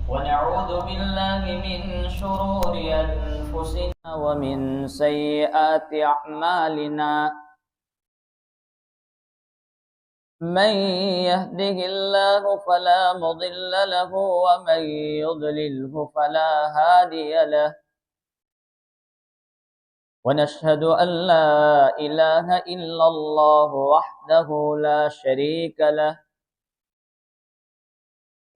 ونعوذ بالله من شرور أنفسنا ومن سيئات أعمالنا من يهده الله فلا مضل له ومن يضلله فلا هادي له ونشهد أن لا إله إلا الله وحده لا شريك له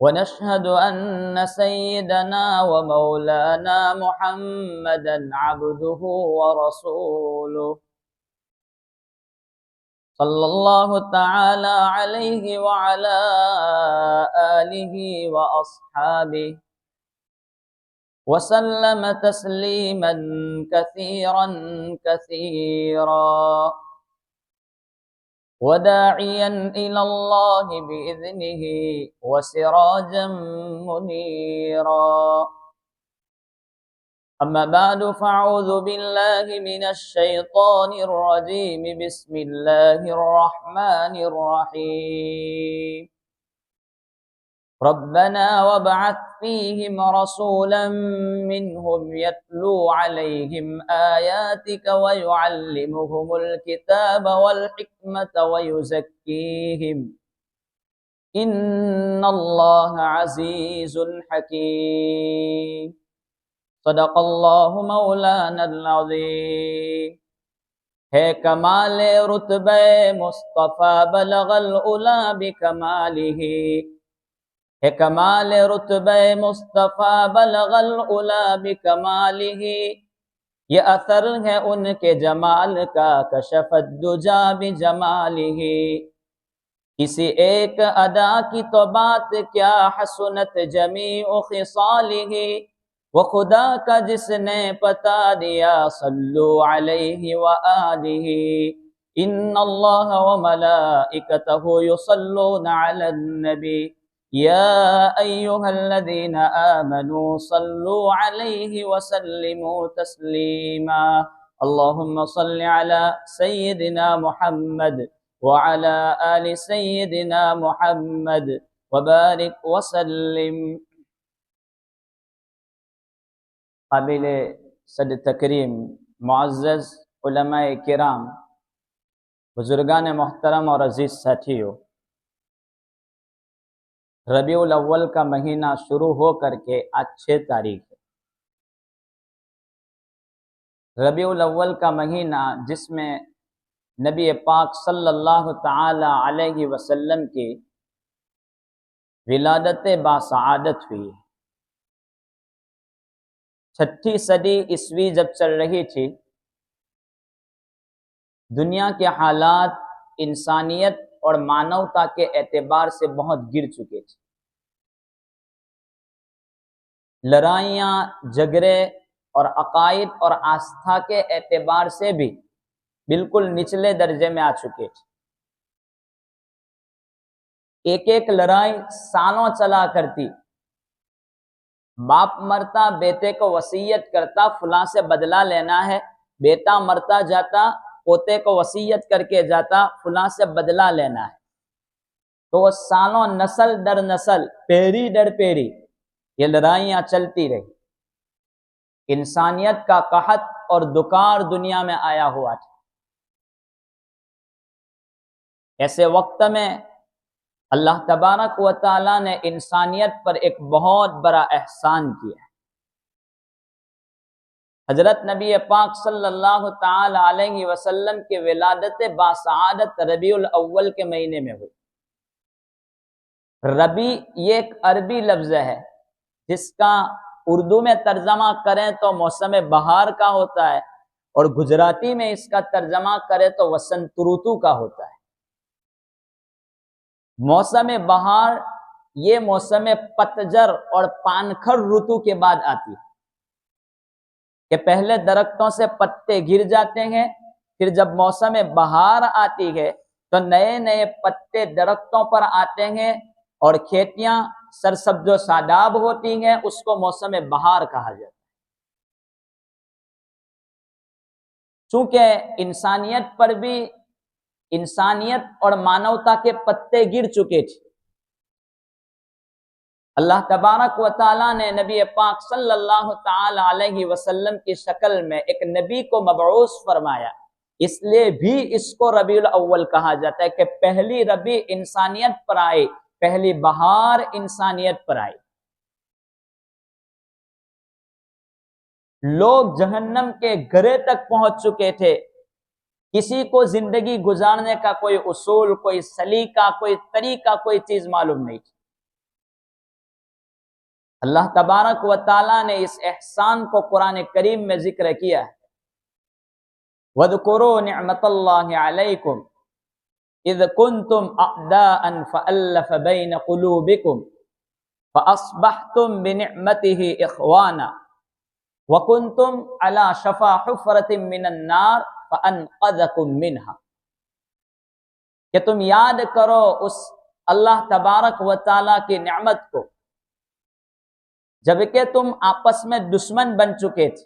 ونشهد أن سيدنا ومولانا محمدا عبده ورسوله صلى الله تعالى عليه وعلى آله وأصحابه وسلم تسليما كثيرا كثيرا وداعيا إلى الله بإذنه وسراجا منيرا أما بعد فأعوذ بالله من الشيطان الرجيم بسم الله الرحمن الرحيم ربنا وابعث فيهم رسولا منهم يتلو عليهم آياتك ويعلمهم الكتاب والحكمة ويزكيهم إن الله عزيز حكيم صدق اللہ مولانا العظیم۔ ہے کمال رتبہ مصطفیٰ بلغ العلا بکمالہ، ہے کمال رتبہ مصطفیٰ بلغ العلا بکمالہ، یہ اثر ہے ان کے جمال کا کشف الدجا بجمالہ۔ کسی ایک ادا کی تو بات کیا حسنت جمیع خصالہ، وہ خدا کا جس نے بتا دیا صلو علیہ وآلہ، ان اللہ وملائکتہ یصلون علی النبی یا ایہا الذین آمنوا صلو علیہ وسلموا تسلیما۔ اللہم صل علی سیدنا محمد وعلی آل سیدنا محمد وبارک وسلم۔ قابل صد تکریم معزز علماء کرام، بزرگان محترم اور عزیز ساتھیو، ربیع الاول کا مہینہ شروع ہو کر کے آج 6 تاریخ ہے۔ ربیع الاول کا مہینہ جس میں نبی پاک صلی اللہ تعالی علیہ وسلم کی ولادت باسعادت ہوئی ہے۔ 6 صدی عیسوی جب چل رہی تھی، دنیا کے حالات انسانیت اور مانوتا کے اعتبار سے بہت گر چکے تھے۔ لڑائیاں، جھگڑے اور عقائد اور آستھا کے اعتبار سے بھی بالکل نچلے درجے میں آ چکے تھے۔ ایک لڑائی سالوں چلا کرتی، باپ مرتا بیٹے کو وصیت کرتا فلاں سے بدلہ لینا ہے، بیٹا مرتا جاتا پوتے کو وصیت کر کے جاتا فلاں سے بدلہ لینا ہے، تو وہ سالوں نسل در نسل پیری در پیری یہ لڑائیاں چلتی رہی۔ انسانیت کا قحط اور دکار دنیا میں آیا ہوا تھا۔ ایسے وقت میں اللہ تبارک و تعالیٰ نے انسانیت پر ایک بہت بڑا احسان کیا ہے۔ حضرت نبی پاک صلی اللہ تعالی علیہ وسلم کی ولادت باسعادت ربیع الاول کے مہینے میں ہوئی۔ ربیع یہ ایک عربی لفظ ہے جس کا اردو میں ترجمہ کریں تو موسم بہار کا ہوتا ہے، اور گجراتی میں اس کا ترجمہ کریں تو وسنت رتو کا ہوتا ہے۔ موسم بہار یہ موسم پتجھڑ اور پانکھڑ رتو کے بعد آتی ہے، کہ پہلے درختوں سے پتے گر جاتے ہیں، پھر جب موسم بہار آتی ہے تو نئے نئے پتے درختوں پر آتے ہیں اور کھیتیاں سرسبز و شاداب ہوتی ہیں، اس کو موسم بہار کہا جاتا ہے۔ چونکہ انسانیت پر بھی انسانیت اور مانوتا کے پتے گر چکے تھے، اللہ تبارک و تعالیٰ نے نبی پاک صلی اللہ تعالی علیہ وسلم کی شکل میں ایک نبی کو مبعوث فرمایا، اس لیے بھی اس کو ربیع الاول کہا جاتا ہے کہ پہلی ربیع انسانیت پر آئی، پہلی بہار انسانیت پر آئی۔ لوگ جہنم کے گرے تک پہنچ چکے تھے، کسی کو زندگی گزارنے کا کوئی اصول، کوئی سلیقہ، کوئی طریقہ، کوئی چیز معلوم نہیں تھی۔ اللہ تبارک و تعالیٰ نے اس احسان کو قرآن کریم میں ذکر کیا ہے، وَاذْكُرُوا نِعْمَةَ اللَّهِ عَلَيْكُمْ اِذْ كُنْتُمْ أَعْدَاءً فَأَلَّفَ بَيْنَ قُلُوبِكُمْ فَأَصْبَحْتُمْ بِنِعْمَتِهِ إِخْوَانًا وَكُنْتُمْ عَلَى شَفَا حُفْرَةٍ مِّنَ النَّارِ فَأَنْقَذَكُم مِّنْهَا، کہ تم یاد کرو اس اللہ تبارک و تعالیٰ کی نعمت کو جبکہ تم آپس میں دشمن بن چکے تھے،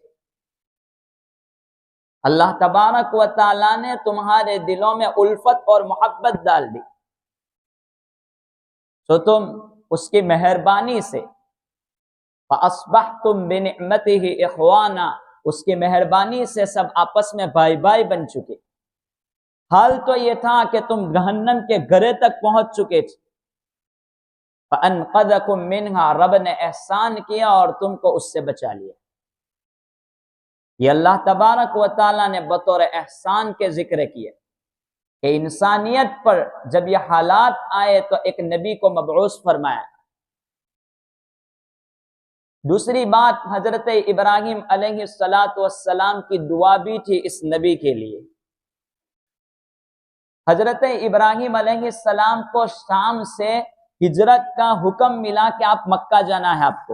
اللہ تبارک و تعالیٰ نے تمہارے دلوں میں الفت اور محبت ڈال دی، تو تم اس کی مہربانی سے فَأَصْبَحْتُمْ بِنِعْمَتِهِ إِخْوَانًا، اس کی مہربانی سے سب آپس میں بھائی بھائی بن چکے۔ حال تو یہ تھا کہ تم جہنم کے گرے تک پہنچ چکے تھے، فَأَنْقَذَكُم مِّنْهَا، رب نے احسان کیا اور تم کو اس سے بچا لیا۔ یہ اللہ تبارک و تعالیٰ نے بطور احسان کے ذکر کیا کہ انسانیت پر جب یہ حالات آئے تو ایک نبی کو مبعوث فرمایا۔ دوسری بات، حضرت ابراہیم علیہ السلام کی دعا بھی تھی اس نبی کے لیے۔ حضرت ابراہیم علیہ السلام کو شام سے ہجرت کا حکم ملا کہ آپ مکہ جانا ہے آپ کو۔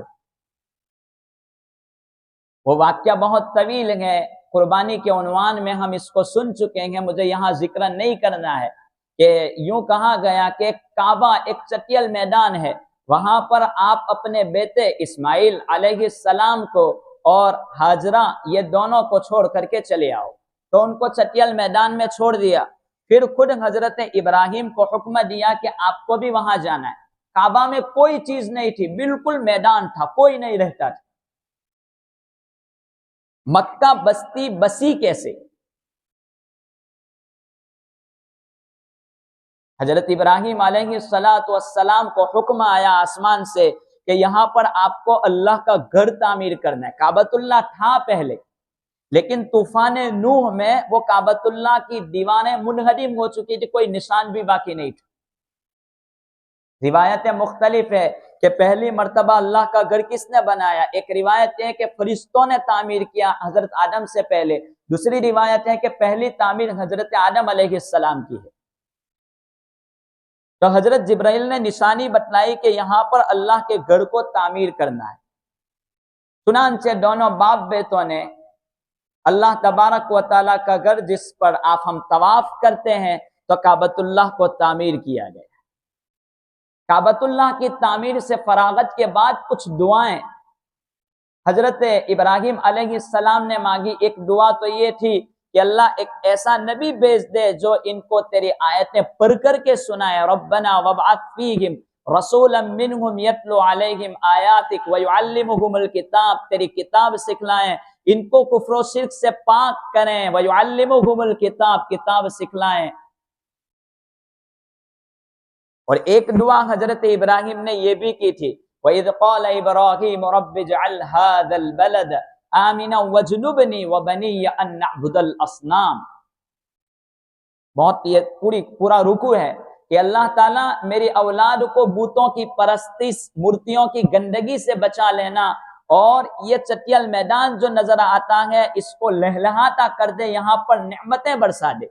وہ واقعہ بہت طویل ہے، قربانی کے عنوان میں ہم اس کو سن چکے ہیں، مجھے یہاں ذکر نہیں کرنا ہے کہ یوں کہا گیا کہ کعبہ ایک چٹیل میدان ہے، وہاں پر آپ اپنے بیٹے اسماعیل علیہ السلام کو اور ہاجرہ یہ دونوں کو چھوڑ کر کے چلے آؤ۔ تو ان کو چٹیل میدان میں چھوڑ دیا، پھر خود حضرت ابراہیم کو حکم دیا کہ آپ کو بھی وہاں جانا ہے۔ کعبہ میں کوئی چیز نہیں تھی، بالکل میدان تھا، کوئی نہیں رہتا تھا۔ مکہ بستی بسی کیسے؟ حضرت ابراہیم علیہ السلام کو حکم آیا آسمان سے کہ یہاں پر آپ کو اللہ کا گھر تعمیر کرنا ہے۔ کعبۃ اللہ تھا پہلے، لیکن طوفان نوح میں وہ کعبۃ اللہ کی دیواریں منہدم ہو چکی تھی، کوئی نشان بھی باقی نہیں تھا۔ روایتیں مختلف ہے کہ پہلی مرتبہ اللہ کا گھر کس نے بنایا۔ ایک روایت ہے کہ فرشتوں نے تعمیر کیا حضرت آدم سے پہلے، دوسری روایت ہے کہ پہلی تعمیر حضرت آدم علیہ السلام کی ہے۔ تو حضرت جبرائیل نے نشانی بتلائی کہ یہاں پر اللہ کے گھر کو تعمیر کرنا ہے۔ چنانچہ دونوں باپ بیٹوں نے اللہ تبارک و تعالیٰ کا گھر جس پر ہم طواف کرتے ہیں تو کعبۃ اللہ کو تعمیر کیا گیا۔ کعبۃ اللہ کی تعمیر سے فراغت کے بعد کچھ دعائیں حضرت ابراہیم علیہ السلام نے مانگی۔ ایک دعا تو یہ تھی کہ اللہ ایک ایسا نبی بھیج دے جو ان کو تیری آیتیں پڑھ کر کے سنائے، ربنا وابعث فیہم رسولا منہم یتلو علیہم آیاتک ویعلمہم الکتاب، تیری کتاب سکھلائیں، ان کو کفر و شرک سے پاک کریں، ویعلمہم الکتاب، کتاب سکھلائیں۔ اور ایک دعا حضرت ابراہیم نے یہ بھی کی تھی، وَإِذْ قَالَ إِبْرَاهِيمُ رَبِّ اجْعَلْ هَذَا الْبَلَدَ آمِنًا وَاجْنُبْنِي وَبَنِيَّ أَن نَّعْبُدَ الْأَصْنَامَ۔ بہت یہ پورا رکوع ہے کہ اللہ تعالیٰ میری اولاد کو بتوں کی پرستش، مورتیوں کی گندگی سے بچا لینا، اور یہ چٹیل میدان جو نظر آتا ہے اس کو لہلہاتا کر دے، یہاں پر نعمتیں برسا دے۔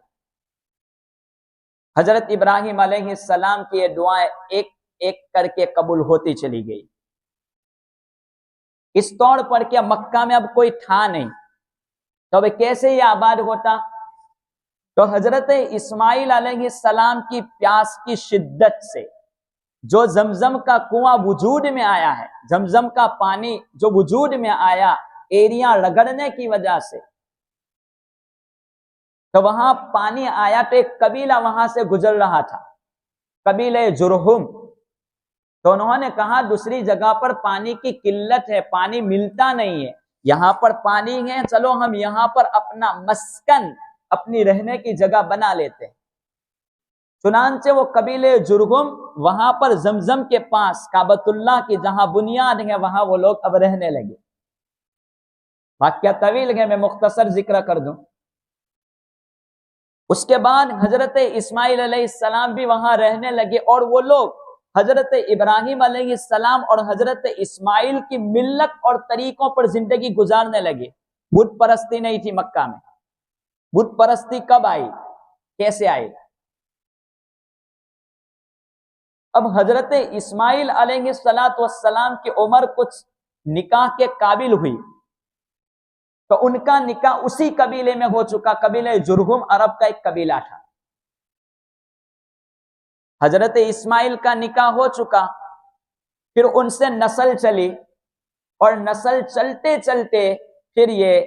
حضرت ابراہیم علیہ السلام کی یہ دعائیں ایک ایک کر کے قبول ہوتی چلی گئی۔ اس طور پر کہ مکہ میں اب کوئی تھا نہیں، تو اب کیسے یہ آباد ہوتا؟ تو حضرت اسماعیل علیہ السلام کی پیاس کی شدت سے جو زمزم کا کنواں وجود میں آیا ہے، زمزم کا پانی جو وجود میں آیا ایریاں رگڑنے کی وجہ سے، تو وہاں پانی آیا تو ایک قبیلہ وہاں سے گزر رہا تھا، قبیلہ جرہم۔ تو انہوں نے کہا دوسری جگہ پر پانی کی قلت ہے، پانی ملتا نہیں ہے، یہاں پر پانی ہے، چلو ہم یہاں پر اپنا مسکن، اپنی رہنے کی جگہ بنا لیتے ہیں۔ چنانچہ وہ قبیلے جرہم وہاں پر زمزم کے پاس کعبۃ اللہ کی جہاں بنیاد ہے وہاں وہ لوگ اب رہنے لگے۔ واقعہ طویل ہے، میں مختصر ذکر کر دوں۔ اس کے بعد حضرت اسماعیل علیہ السلام بھی وہاں رہنے لگے، اور وہ لوگ حضرت ابراہیم علیہ السلام اور حضرت اسماعیل کی ملت اور طریقوں پر زندگی گزارنے لگے۔ بت پرستی نہیں تھی مکہ میں۔ بت پرستی کب آئی، کیسے آئی؟ اب حضرت اسماعیل علیہ السلام کی عمر کچھ نکاح کے قابل ہوئی، تو ان کا نکاح اسی قبیلے میں ہو چکا، قبیلہ جرہم عرب کا ایک قبیلہ تھا۔ حضرت اسماعیل کا نکاح ہو چکا، پھر ان سے نسل چلی، اور نسل چلتے چلتے پھر یہ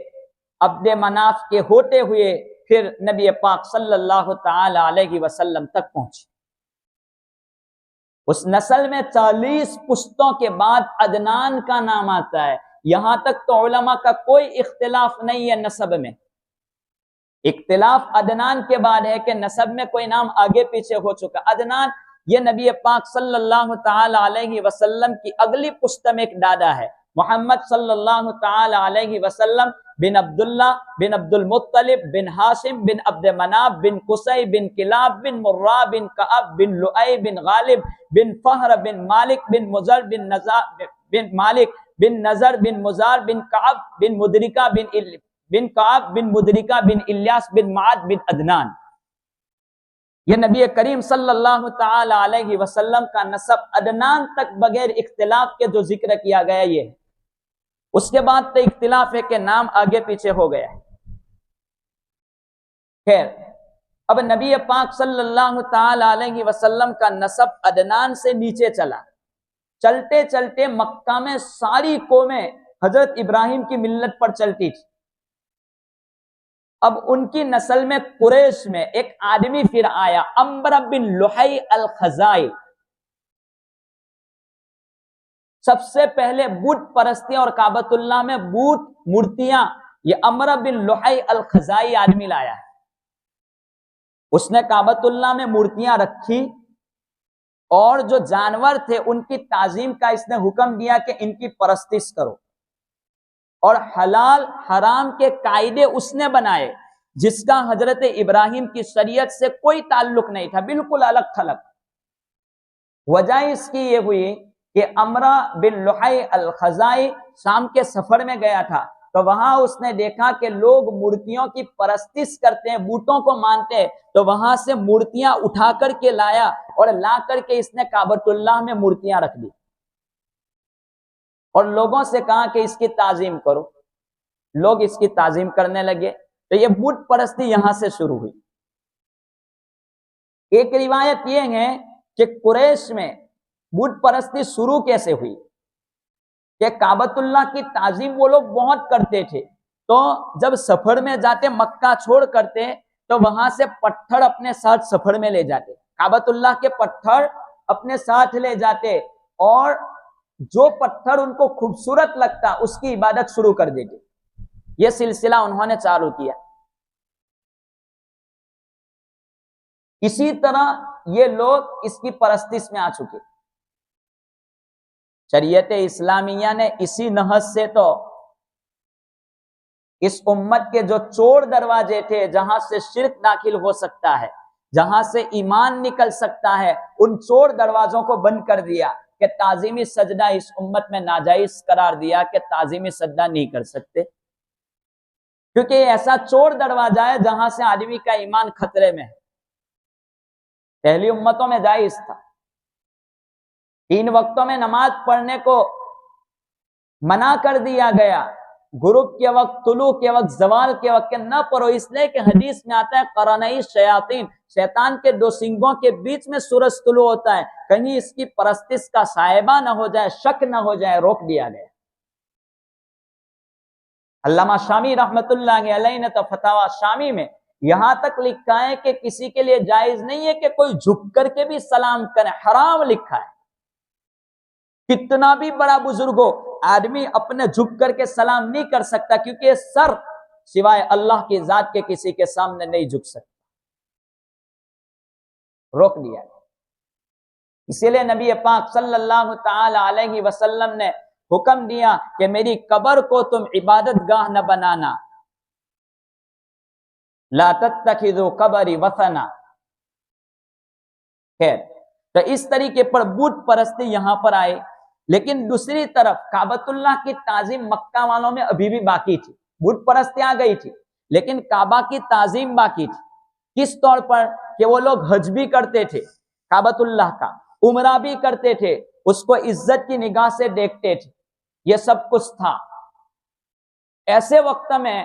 عبد مناف کے ہوتے ہوئے پھر نبی پاک صلی اللہ تعالی علیہ وسلم تک پہنچی۔ اس نسل میں 40 پشتوں کے بعد عدنان کا نام آتا ہے۔ یہاں تک تو علماء کا کوئی اختلاف نہیں ہے نسب میں، اختلاف عدنان کے بعد ہے کہ نسب میں کوئی نام آگے پیچھے ہو چکا۔ عدنان یہ نبی پاک صلی اللہ تعالی علیہ وسلم کی اگلی پشت میں ایک دادا ہے۔ محمد صلی اللہ تعالی علیہ وسلم بن عبداللہ بن عبد المطلب بن ہاشم بن عبد مناف بن قصی بن کلاب بن مرہ بن کعب بن لؤی بن غالب بن فہر بن مالک بن مزر بن نزار بن مالک بن نظر بن مزار بن کعب بن مدرکہ بن کعب بن مدرکہ بن الیاس بن معد بن عدنان۔ یہ نبی کریم صلی اللہ تعالی علیہ وسلم کا نسب عدنان تک بغیر اختلاف کے جو ذکر کیا گیا یہ ہے۔ اس کے بعد تو اختلاف ہے کہ نام آگے پیچھے ہو گیا ہے۔ خیر، اب نبی پاک صلی اللہ تعالی علیہ وسلم کا نسب عدنان سے نیچے چلا، چلتے چلتے مکہ میں ساری قومیں حضرت ابراہیم کی ملت پر چلتی تھی۔ اب ان کی نسل میں قریش میں ایک آدمی پھر آیا، عمرو بن لحی الخزائی۔ سب سے پہلے بت پرستی اور کعبۃ اللہ میں بت مورتیاں یہ عمرو بن لحی الخزائی آدمی لایا ہے۔ اس نے کعبۃ اللہ میں مورتیاں رکھی، اور جو جانور تھے ان کی تعظیم کا اس نے حکم دیا کہ ان کی پرستش کرو، اور حلال حرام کے قاعدے اس نے بنائے جس کا حضرت ابراہیم کی شریعت سے کوئی تعلق نہیں تھا، بالکل الگ تھلگ۔ وجہ اس کی یہ ہوئی کہ عمرو بن لحی الخزائی شام کے سفر میں گیا تھا، تو وہاں اس نے دیکھا کہ لوگ مورتیوں کی پرستش کرتے ہیں، بتوں کو مانتے ہیں، تو وہاں سے مورتیاں اٹھا کر کے لایا، اور لا کر کے اس نے کعبۃ اللہ میں مورتیاں رکھ دی، اور لوگوں سے کہا کہ اس کی تعظیم کرو۔ لوگ اس کی تعظیم کرنے لگے، تو یہ بت پرستی یہاں سے شروع ہوئی۔ ایک روایت یہ ہے کہ قریش میں بت پرستی شروع کیسے ہوئی کہ کعبۃ اللہ کی تعظیم وہ لوگ بہت کرتے تھے، تو جب سفر میں جاتے مکہ چھوڑ کرتے تو وہاں سے پتھر اپنے ساتھ سفر میں لے جاتے، کعبۃ اللہ کے پتھر اپنے ساتھ لے جاتے، اور جو پتھر ان کو خوبصورت لگتا اس کی عبادت شروع کر دیتے۔ یہ سلسلہ انہوں نے چالو کیا۔ اسی طرح یہ لوگ اس کی پرستش میں آ چکے۔ شریعت اسلامیہ نے اسی نہج سے تو اس امت کے جو چور دروازے تھے جہاں سے شرک داخل ہو سکتا ہے، جہاں سے ایمان نکل سکتا ہے، ان چور دروازوں کو بند کر دیا کہ تعظیمی سجدہ اس امت میں ناجائز قرار دیا کہ تعظیمی سجدہ نہیں کر سکتے، کیونکہ یہ ایسا چور دروازہ ہے جہاں سے آدمی کا ایمان خطرے میں ہے۔ پہلی امتوں میں جائز تھا، 3 وقتوں میں نماز پڑھنے کو منع کر دیا گیا، غروب کے وقت، طلوع کے وقت، زوال کے وقت نہ پڑھو، اس لیے کہ حدیث میں آتا ہے قرنئی شیاطین، شیطان کے 2 سنگوں کے بیچ میں سورج طلوع ہوتا ہے، کہیں اس کی پرستش کا صاحبہ نہ ہو جائے، شک نہ ہو جائے، روک دیا گیا۔ علامہ شامی رحمت اللہ علیہ نے تو فتاوی شامی میں یہاں تک لکھا ہے کہ کسی کے لیے جائز نہیں ہے کہ کوئی جھک کر کے بھی سلام کرے، حرام لکھا ہے۔ کتنا بھی بڑا بزرگ ہو، آدمی اپنے جھک کر کے سلام نہیں کر سکتا، کیونکہ یہ سر سوائے اللہ کی ذات کے کسی کے سامنے نہیں جھک سکتا، روک دیا۔ اسی لیے نبی پاک صلی اللہ تعالی علیہ وسلم نے حکم دیا کہ میری قبر کو تم عبادت گاہ نہ بنانا، لا تتخذوا قبری وثنا۔ خیر، تو اس طریقے پر بت پرستی یہاں پر آئے، لیکن دوسری طرف کعبۃ اللہ کی تعظیم مکہ والوں میں ابھی بھی باقی تھی۔ بت پرستی آ گئی تھی لیکن کعبہ کی تعظیم باقی تھی۔ کس طور پر کہ وہ لوگ حج بھی کرتے تھے کعبۃ اللہ کا، عمرہ بھی کرتے تھے، اس کو عزت کی نگاہ سے دیکھتے تھے، یہ سب کچھ تھا۔ ایسے وقت میں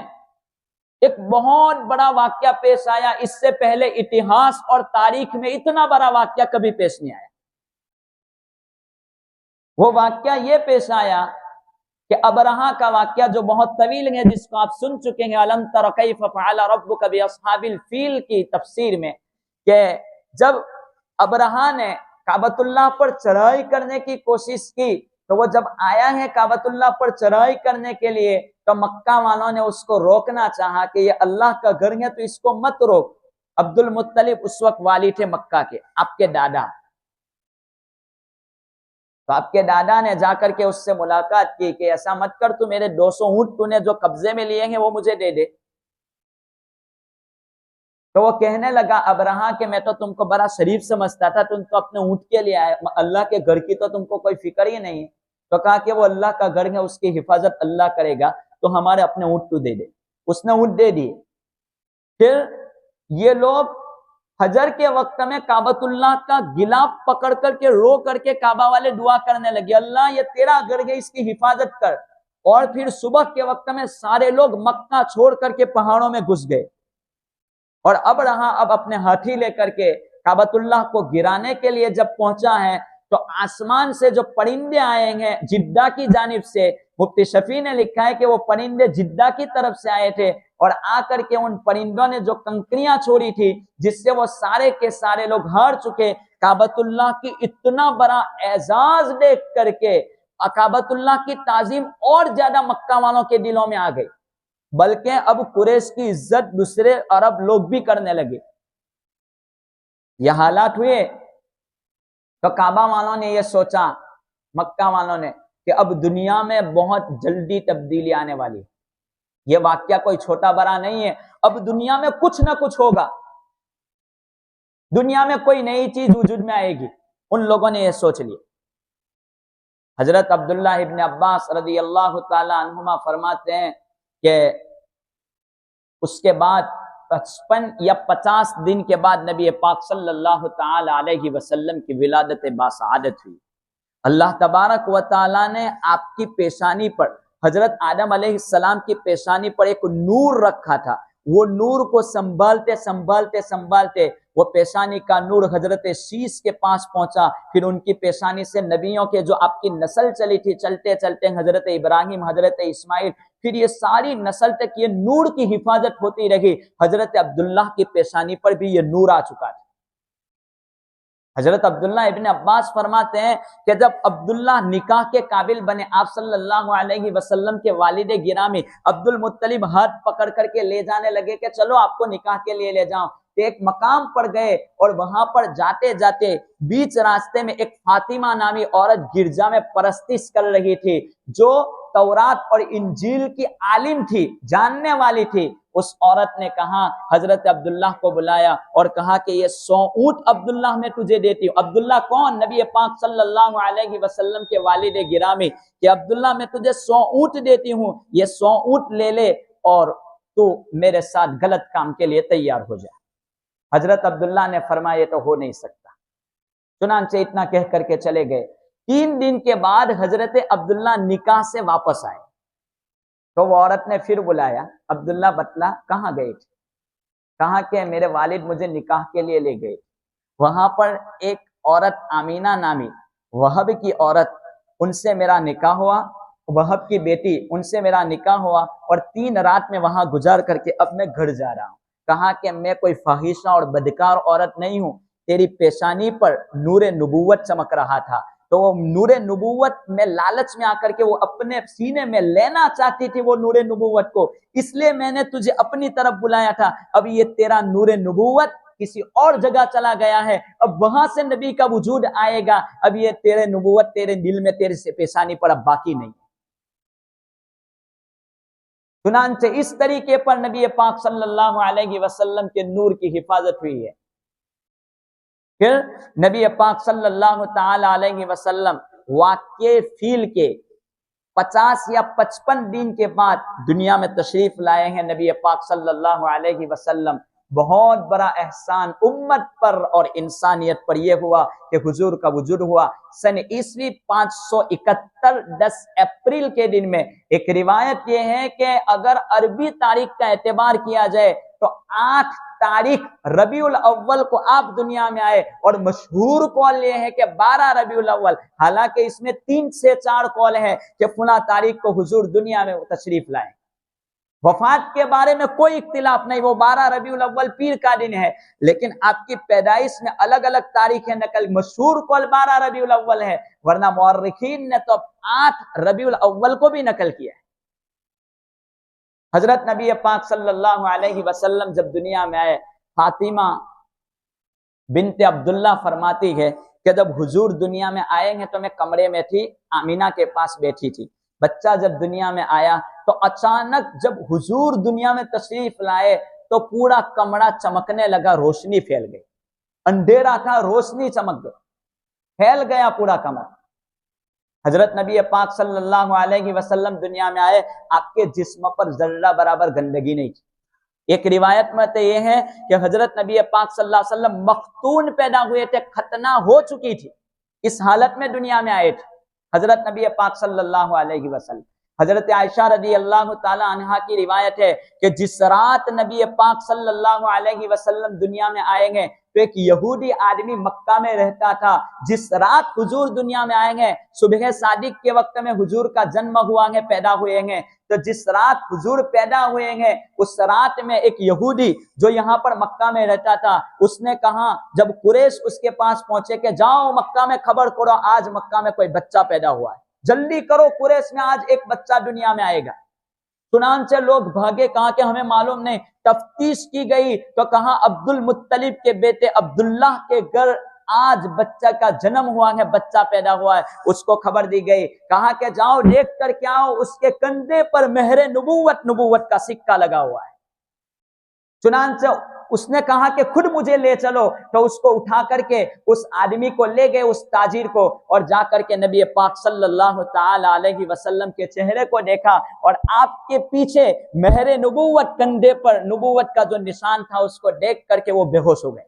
ایک بہت بڑا واقعہ پیش آیا، اس سے پہلے اتہاس اور تاریخ میں اتنا بڑا واقعہ کبھی پیش نہیں آیا۔ وہ واقعہ یہ پیش آیا کہ ابرہہ کا واقعہ جو بہت طویل ہے، جس کو آپ سن چکے ہیں الم تر کیف فعل ربک باصحاب الفیل کی تفسیر میں، کہ جب ابرہہ نے کعبۃ اللہ پر چڑھائی کرنے کی کوشش کی تو وہ جب آیا ہے کعبۃ اللہ پر چڑھائی کرنے کے لیے تو مکہ والوں نے اس کو روکنا چاہا کہ یہ اللہ کا گھر ہے تو اس کو مت روک۔ عبد المطلب اس وقت والی تھے مکہ کے، آپ کے دادا، تو آپ کے دادا نے جا کر کے اس سے ملاقات کی کہ ایسا مت کر، تو میرے 200 اونٹ تو نے جو قبضے میں لیے ہیں وہ مجھے دے دے۔ تو وہ کہنے لگا ابرہہ کہ میں تو تم کو بڑا شریف سمجھتا تھا، تم تو اپنے اونٹ کے لیے آئے، اللہ کے گھر کی تو تم کو کوئی فکر ہی نہیں ہے۔ تو کہا کہ وہ اللہ کا گھر ہے، اس کی حفاظت اللہ کرے گا، تو ہمارے اپنے اونٹ تو دے دے۔ اس نے اونٹ دے دیے۔ پھر یہ لوگ حجر کے وقت میں کعبۃ اللہ کا غلاف پکڑ کر کے رو کر کے کعبہ والے دعا کرنے لگے، اللہ یہ تیرا گھر ہے، اس کی حفاظت کر۔ اور پھر صبح کے وقت میں سارے لوگ مکہ چھوڑ کر کے پہاڑوں میں گھس گئے، اور اب اپنے ہاتھی لے کر کے کعبۃ اللہ کو گرانے کے لیے جب پہنچا ہے تو آسمان سے جو پرندے آئے ہیں جدہ کی جانب سے، مفتی شفیع نے لکھا ہے کہ وہ پرندے جدہ کی طرف سے آئے تھے، اور آ کر کے ان پرندوں نے جو کنکریاں چھوڑی تھی جس سے وہ سارے کے سارے لوگ ہار چکے، کعبۃ اللہ کی اتنا بڑا اعزاز دیکھ کر کے کعبۃ اللہ کی تعظیم اور زیادہ مکہ والوں کے دلوں میں آ گئی، بلکہ اب قریش کی عزت دوسرے عرب لوگ بھی کرنے لگے۔ یہ حالات ہوئے تو کعبہ والوں نے یہ سوچا، مکہ والوں نے، کہ اب دنیا میں بہت جلدی تبدیلی آنے والی ہے، یہ واقعہ کوئی چھوٹا بڑا نہیں ہے، اب دنیا میں کچھ نہ کچھ ہوگا، دنیا میں کوئی نئی چیز وجود میں آئے گی۔ ان لوگوں نے یہ سوچ لیا۔ حضرت عبداللہ ابن عباس رضی اللہ تعالی عنہما فرماتے ہیں کہ اس کے بعد 55 یا 50 دن کے بعد نبی پاک صلی اللہ تعالی علیہ وسلم کی ولادت باسعادت ہوئی۔ اللہ تبارک و تعالی نے آپ کی پیشانی پر، حضرت آدم علیہ السلام کی پیشانی پر ایک نور رکھا تھا، وہ نور کو سنبھالتے سنبھالتے سنبھالتے وہ پیشانی کا نور حضرت شیش کے پاس پہنچا، پھر ان کی پیشانی سے نبیوں کے جو آپ کی نسل چلی تھی، چلتے چلتے حضرت ابراہیم، حضرت اسماعیل، پھر یہ ساری نسل تک یہ نور کی حفاظت ہوتی رہی۔ حضرت عبداللہ کی پیشانی پر بھی یہ نور آ چکا تھا۔ حضرت عبداللہ ابن عباس فرماتے ہیں کہ جب عبداللہ نکاح کے قابل بنے، آپ صلی اللہ علیہ وسلم کے والد گرامی عبد المطلب ہاتھ پکڑ کر کے لے جانے لگے کہ چلو آپ کو نکاح کے لیے لے جاؤں، تو ایک مقام پر گئے اور وہاں پر جاتے جاتے بیچ راستے میں ایک فاطمہ نامی عورت گرجا میں پرستش کر رہی تھی، جو تورات اور انجیل کی عالم تھی، جاننے والی تھی۔ اس عورت نے کہا، حضرت عبداللہ کو بلایا اور کہا کہ یہ 100 اونٹ عبداللہ میں تجھے دیتی ہوں۔ عبداللہ کون؟ نبی پاک صلی اللہ علیہ وسلم کے والد گرامی، کہ عبداللہ میں تجھے 100 اونٹ دیتی ہوں، یہ 100 اونٹ لے لے اور تو میرے ساتھ غلط کام کے لیے تیار ہو جائے۔ حضرت عبداللہ نے فرمایا یہ تو ہو نہیں سکتا، چنانچہ اتنا کہہ کر کے چلے گئے۔ 3 دن کے بعد حضرت عبداللہ نکاح سے واپس آئے تو وہ عورت نے پھر بلایا، عبداللہ بتلا کہاں گئے تھے؟ کہا کہ میرے والد مجھے نکاح کے لیے لے گئے۔ وہاں پر ایک عورت آمینہ نامی، وہب کی عورت، ان سے میرا نکاح ہوا، وہب کی بیٹی، ان سے میرا نکاح ہوا، اور 3 رات میں وہاں گزار کر کے اب میں گھر جا رہا ہوں۔ کہا کہ میں کوئی فاحشہ اور بدکار عورت نہیں ہوں، تیری پیشانی پر نور نبوت چمک رہا تھا، تو وہ نور نبوت میں لالچ میں آ کر کے وہ اپنے سینے میں لینا چاہتی تھی وہ نور نبوت کو، اس لیے میں نے تجھے اپنی طرف بلایا تھا، اب یہ تیرا نور نبوت کسی اور جگہ چلا گیا ہے، اب وہاں سے نبی کا وجود آئے گا، اب یہ تیرے نبوت تیرے دل میں تیرے سے پیشانی پر اب باقی نہیں۔ چنانچہ اس طریقے پر نبی پاک صلی اللہ علیہ وسلم کے نور کی حفاظت ہوئی ہے۔ پھر نبی پاک صلی اللہ تعالی علیہ وسلم واقع فیل کے 50 یا 55 دن کے بعد دنیا میں تشریف لائے ہیں نبی پاک صلی اللہ علیہ وسلم۔ بہت بڑا احسان امت پر اور انسانیت پر یہ ہوا کہ حضور کا وجود ہوا سن عیسوی 571 10 اپریل کے دن میں۔ ایک روایت یہ ہے کہ اگر عربی تاریخ کا اعتبار کیا جائے تو 8 تاریخ ربیع الاول کو آپ دنیا میں آئے، اور مشہور قول یہ ہے کہ 12 ربیع الاول، حالانکہ اس میں 3 سے 4 قول ہے کہ فلاں تاریخ کو حضور دنیا میں تشریف لائے۔ وفات کے بارے میں کوئی اختلاف نہیں، وہ 12 ربیع الاول پیر کا دن ہے، لیکن آپ کی پیدائش میں الگ الگ تاریخیں نقل، مشہور قول 12 ربیع الاول ہے، ورنہ مورخین نے تو 8 ربیع الاول کو بھی نقل کیا ہے۔ حضرت نبی پاک صلی اللہ علیہ وسلم جب دنیا میں آئے، فاطمہ بنت عبداللہ فرماتی ہے کہ جب حضور دنیا میں آئے ہیں تو میں کمرے میں تھی، آمینہ کے پاس بیٹھی تھی، بچہ جب دنیا میں آیا تو اچانک جب حضور دنیا میں تشریف لائے تو پورا کمرہ چمکنے لگا، روشنی پھیل گئی، اندھیرا تھا روشنی چمک گئی، پھیل گیا پورا کمرہ۔ حضرت نبی پاک صلی اللہ علیہ وسلم دنیا میں آئے، آپ کے جسم پر ذرہ برابر گندگی نہیں تھی۔ ایک روایت میں تو یہ ہے کہ حضرت نبی پاک صلی اللہ علیہ وسلم مختون پیدا ہوئے تھے، ختنہ ہو چکی تھی، اس حالت میں دنیا میں آئے تھے حضرت نبی پاک صلی اللہ علیہ وسلم۔ حضرت عائشہ رضی اللہ تعالی عنہا کی روایت ہے کہ جس رات نبی پاک صلی اللہ علیہ وسلم دنیا میں آئیں گے تو ایک یہودی آدمی مکہ میں رہتا تھا، جس رات حضور دنیا میں آئیں گے صبح صادق کے وقت میں حضور کا جنم ہوا ہے، پیدا ہوئے ہیں، تو جس رات حضور پیدا ہوئے ہیں اس رات میں ایک یہودی جو یہاں پر مکہ میں رہتا تھا، اس نے کہا جب قریش اس کے پاس پہنچے کہ جاؤ مکہ میں خبر کرو آج مکہ میں کوئی بچہ پیدا ہوا ہے، جلدی کرو قریش میں آج ایک بچہ دنیا میں آئے گا۔ چنانچہ لوگ بھاگے، کہا کہ ہمیں معلوم نہیں، تفتیش کی گئی تو کہا عبد المطلب کے بیٹے عبداللہ کے گھر آج بچہ کا جنم ہوا ہے، بچہ پیدا ہوا ہے، اس کو خبر دی گئی، کہا کہ جاؤ دیکھ کر کیا آؤ، اس کے کندھے پر مہر نبوت کا سکہ لگا ہوا ہے۔ چنانچہ اس نے کہا کہ خود مجھے لے چلو، تو اس کو اٹھا کر کے اس آدمی کو لے گئے، اس تاجر کو، اور جا کر کے نبی پاک صلی اللہ تعالی علیہ وسلم کے چہرے کو دیکھا، اور آپ کے پیچھے مہر نبوت کندھے پر نبوت کا جو نشان تھا اس کو دیکھ کر کے وہ بے ہوش ہو گئے،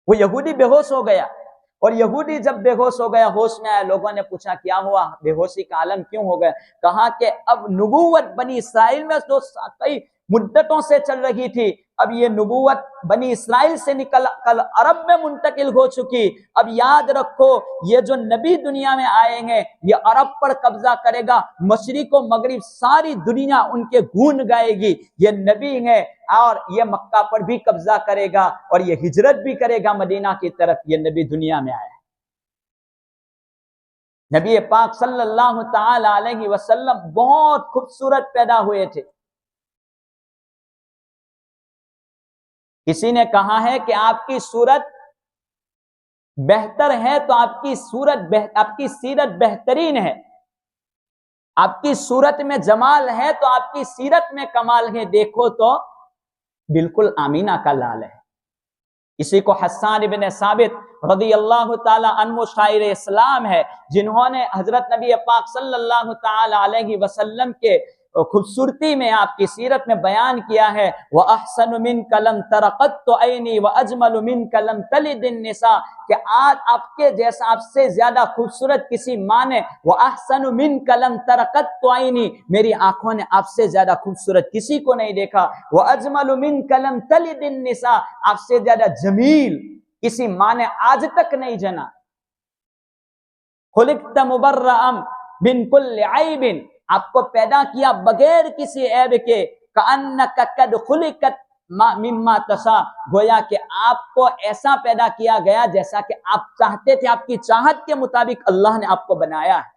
وہ یہودی بے ہوش ہو گیا۔ اور یہودی جب بے ہوش ہو گیا، ہوش میں آیا، لوگوں نے پوچھا کیا ہوا، بے ہوشی کا عالم کیوں ہو گیا؟ کہا کہ اب نبوت بنی اسرائیل میں جو کئی مدتوں سے چل رہی تھی، اب یہ نبوت بنی اسرائیل سے نکل کل عرب میں منتقل ہو چکی، اب یاد رکھو یہ جو نبی دنیا میں آئے ہیں یہ عرب پر قبضہ کرے گا، مشرق و مغرب ساری دنیا ان کے گون گائے گی، یہ نبی ہے اور یہ مکہ پر بھی قبضہ کرے گا اور یہ ہجرت بھی کرے گا مدینہ کی طرف، یہ نبی دنیا میں آیا ہے۔ نبی پاک صلی اللہ تعالی علیہ وسلم بہت خوبصورت پیدا ہوئے تھے۔ کسی نے کہا ہے کہ آپ کی صورت بہتر ہے تو آپ کی سیرت بہترین ہے، آپ کی صورت میں جمال ہے تو آپ کی سیرت میں کمال ہے، دیکھو تو بالکل آمینہ کا لال ہے۔ اسی کو حسان بن ثابت رضی اللہ تعالی عنہ شاعر اسلام ہے، جنہوں نے حضرت نبی پاک صلی اللہ تعالی علیہ وسلم کے خوبصورتی میں آپ کی سیرت میں بیان کیا ہے، وَأَحْسَنُ مِنْكَ لَمْ تَرَ قَطُّ عَيْنِي وَأَجْمَلُ مِنْكَ لَمْ تَلِدِ النِّسَاء، کہ آج آپ کے جیسا آپ سے زیادہ خوبصورت کسی ماں نے، وَأَحْسَنُ مِنْكَ لَمْ تَرَ قَطُّ عَيْنِي، میری آنکھوں نے آپ سے زیادہ خوبصورت کسی کو نہیں دیکھا، وَأَجْمَلُ مِنْكَ لَمْ تَلِدِ النِّسَاء، آپ سے زیادہ جمیل کسی ماں نے آج تک نہیں جنا، خُلِقْتَ مُبَرَّأً مِنْ كُلِّ عَيْبٍ، آپ کو پیدا کیا بغیر کسی عیب کے، کأنک قد خلقت مما تشاء، گویا کہ آپ کو ایسا پیدا کیا گیا جیسا کہ آپ چاہتے تھے، آپ کی چاہت کے مطابق اللہ نے آپ کو بنایا ہے۔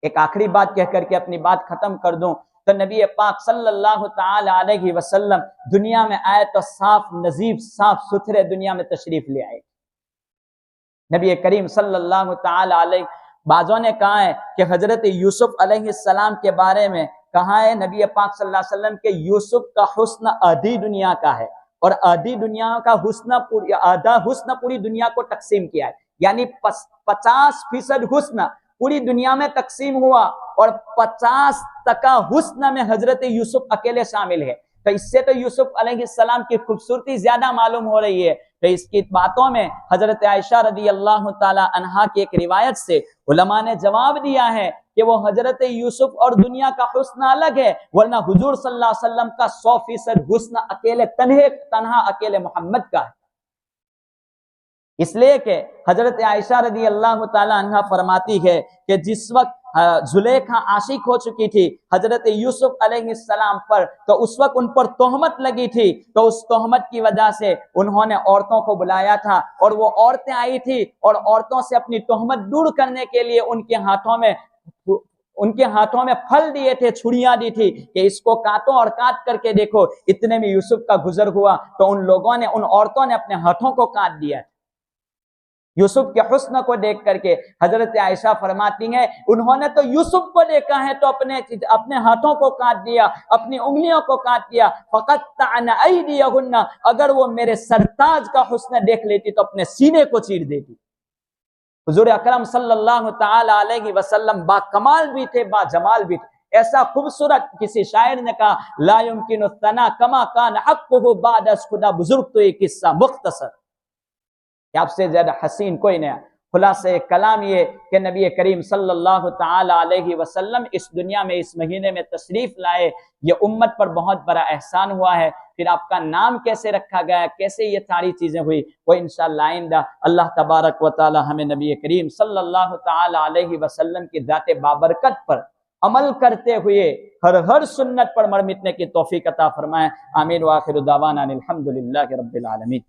ایک آخری بات کہہ کر کے اپنی بات ختم کر دوں تو نبی پاک صلی اللہ تعالی علیہ وسلم دنیا میں آئے تو صاف نظیف صاف ستھرے دنیا میں تشریف لے آئے۔ نبی کریم صلی اللہ تعالی علیہ، بعضوں نے کہا ہے کہ حضرت یوسف علیہ السلام کے بارے میں کہا ہے نبی پاک صلی اللہ علیہ وسلم کہ یوسف کا حسن آدھی دنیا کا ہے، اور آدھی دنیا کا حسن آدھا حسن پوری دنیا کو تقسیم کیا ہے، یعنی 50% حسن پوری دنیا میں تقسیم ہوا اور 50% حسن میں حضرت یوسف اکیلے شامل ہے۔ تو اس سے تو یوسف علیہ السلام کی خوبصورتی زیادہ معلوم ہو رہی ہے۔ تو اس کی باتوں میں حضرت عائشہ رضی اللہ تعالی عنہا کی ایک روایت سے علماء نے جواب دیا ہے کہ وہ حضرت یوسف اور دنیا کا حسن الگ ہے، ورنہ حضور صلی اللہ علیہ وسلم کا 100% حسن اکیلے تنہا اکیلے محمد کا ہے۔ اس لیے کہ حضرت عائشہ رضی اللہ تعالی عنہ فرماتی ہے کہ جس وقت زلیخا عاشق ہو چکی تھی حضرت یوسف علیہ السلام پر، تو اس وقت ان پر تہمت لگی تھی، تو اس تہمت کی وجہ سے انہوں نے عورتوں کو بلایا تھا، اور وہ عورتیں آئی تھی اور عورتوں سے اپنی تہمت دور کرنے کے لیے ان کے ہاتھوں میں پھل دیے تھے، چھڑیاں دی تھی کہ اس کو کاٹو اور کاٹ کر کے دیکھو۔ اتنے میں یوسف کا گزر ہوا تو ان لوگوں نے، ان عورتوں نے اپنے ہاتھوں کو کاٹ دیا۔ یوسف کے حسن کو دیکھ کر کے حضرت عائشہ فرماتی ہیں انہوں نے تو یوسف کو دیکھا ہے تو اپنے ہاتھوں کو کاٹ دیا، اپنی انگلیوں کو کاٹ دیا۔ فقطعن ایدیہن، اگر وہ میرے سرتاج کا حسن دیکھ لیتی تو اپنے سینے کو چیر دیتی۔ حضور اکرم صلی اللہ تعالی علیہ وسلم با کمال بھی تھے، با جمال بھی تھے، ایسا خوبصورت، کسی شاعر نے کہا لا يمكن الثناء كما كان حقه بعد از خدا بزرگ تو یہ قصہ مختصر کہ آپ سے زیادہ حسین کوئی نہیں۔ خلاصہ کلام یہ کہ نبی کریم صلی اللہ تعالی علیہ وسلم اس دنیا میں اس مہینے میں تشریف لائے، یہ امت پر بہت بڑا احسان ہوا ہے۔ پھر آپ کا نام کیسے رکھا گیا، کیسے یہ ساری چیزیں ہوئی، وہ انشاءاللہ آئندہ اللہ تبارک و تعالی ہمیں نبی کریم صلی اللہ تعالی علیہ وسلم کی ذات بابرکت پر عمل کرتے ہوئے ہر سنت پر مر مٹنے کی توفیق عطا فرمائے۔ آمین وآخر دعوانا الحمدللہ رب العالمین۔